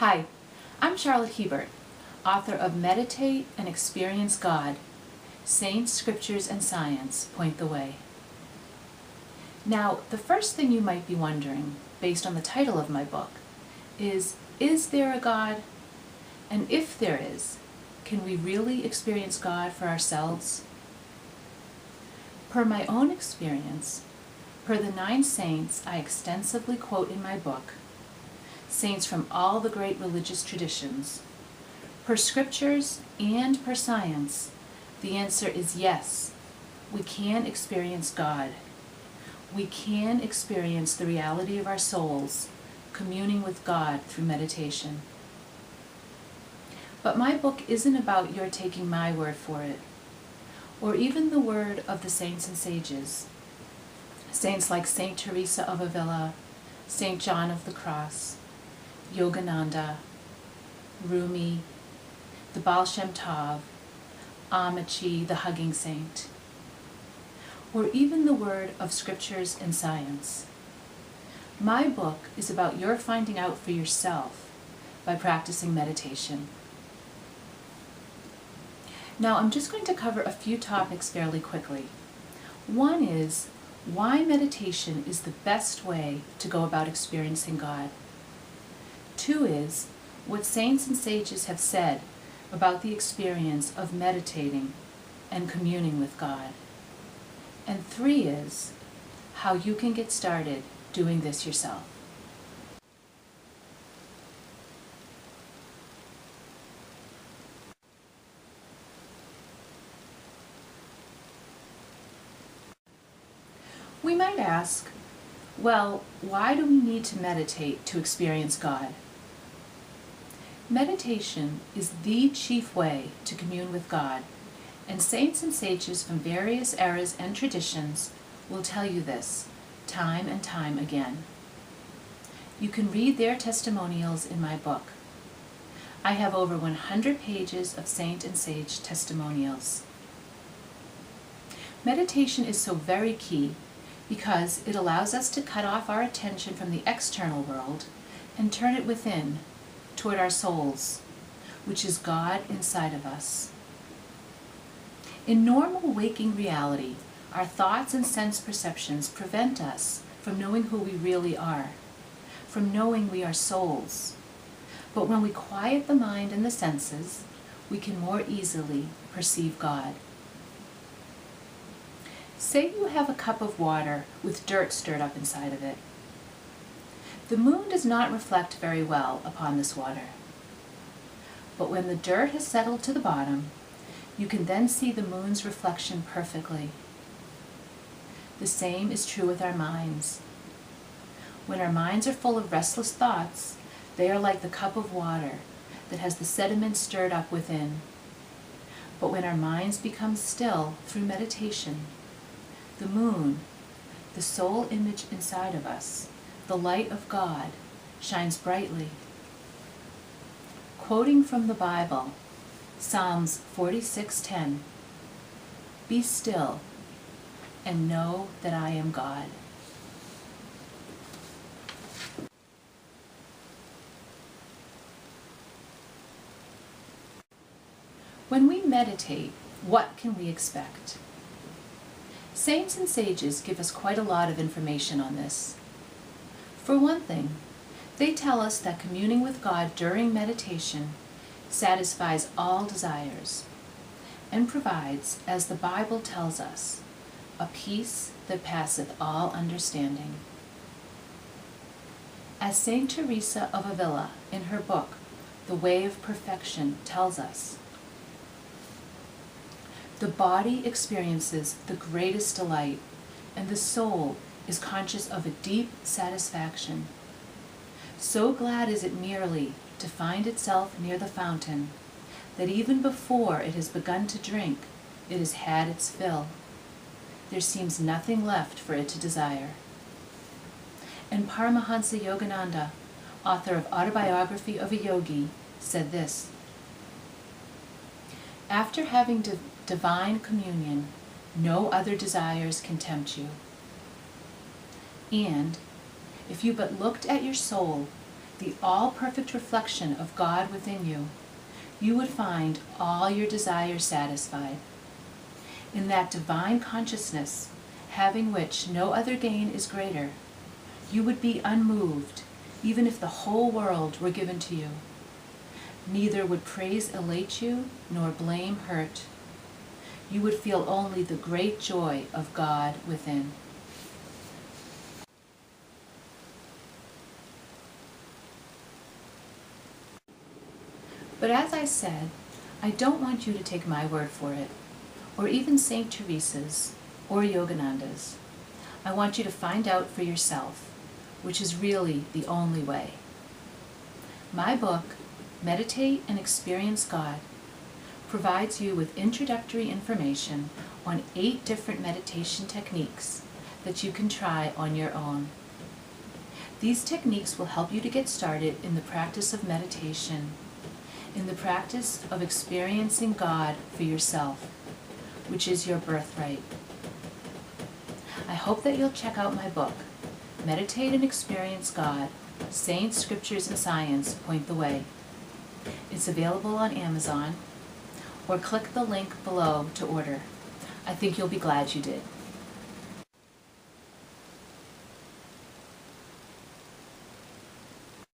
Hi, I'm Charlotte Hebert, author of Meditate and Experience God, Saints, Scriptures, and Science Point the Way. Now, the first thing you might be wondering, based on the title of my book, is there a God? And if there is, can we really experience God for ourselves? Per my own experience, per the 9 saints I extensively quote in my book, saints from all the great religious traditions, per scriptures and per science, the answer is yes, we can experience God. We can experience the reality of our souls, communing with God through meditation. But my book isn't about your taking my word for it, or even the word of the saints and sages. Saints like Saint Teresa of Avila, Saint John of the Cross, Yogananda, Rumi, the Baal Shem Tov, Amici, the Hugging Saint, or even the word of scriptures and science. My book is about your finding out for yourself by practicing meditation. Now I'm just going to cover a few topics fairly quickly. One is why meditation is the best way to go about experiencing God. 2 is what saints and sages have said about the experience of meditating and communing with God. And 3 is how you can get started doing this yourself. We might ask, well, why do we need to meditate to experience God? Meditation is the chief way to commune with God, and saints and sages from various eras and traditions will tell you this time and time again. You can read their testimonials in my book. I have over 100 pages of saint and sage testimonials. Meditation is so very key because it allows us to cut off our attention from the external world and turn it within, toward our souls, which is God inside of us. In normal waking reality, our thoughts and sense perceptions prevent us from knowing who we really are, from knowing we are souls. But when we quiet the mind and the senses, we can more easily perceive God. Say you have a cup of water with dirt stirred up inside of it. The moon does not reflect very well upon this water. But when the dirt has settled to the bottom, you can then see the moon's reflection perfectly. The same is true with our minds. When our minds are full of restless thoughts, they are like the cup of water that has the sediment stirred up within. But when our minds become still through meditation, the moon, the soul image inside of us, the light of God, shines brightly. Quoting from the Bible, Psalms 46:10, "Be still and know that I am God." When we meditate, what can we expect? Saints and sages give us quite a lot of information on this. For one thing, they tell us that communing with God during meditation satisfies all desires and provides, as the Bible tells us, a peace that passeth all understanding. As Saint Teresa of Avila in her book, The Way of Perfection, tells us, the body experiences the greatest delight, and the soul is conscious of a deep satisfaction. So glad is it merely to find itself near the fountain, that even before it has begun to drink, it has had its fill. There seems nothing left for it to desire. And Paramahansa Yogananda, author of Autobiography of a Yogi, said this: after having divine communion, no other desires can tempt you. And if you but looked at your soul, the all-perfect reflection of God within you, you would find all your desires satisfied. In that divine consciousness, having which no other gain is greater, you would be unmoved, even if the whole world were given to you. Neither would praise elate you, nor blame hurt. You would feel only the great joy of God within. But as I said, I don't want you to take my word for it, or even St. Teresa's, or Yogananda's. I want you to find out for yourself, which is really the only way. My book, Meditate and Experience God, provides you with introductory information on 8 different meditation techniques that you can try on your own. These techniques will help you to get started in the practice of meditation, in the practice of experiencing God for yourself, which is your birthright. I hope that you'll check out my book, Meditate and Experience God, Saints, Scriptures, and Science Point the Way. It's available on Amazon, or click the link below to order. I think you'll be glad you did.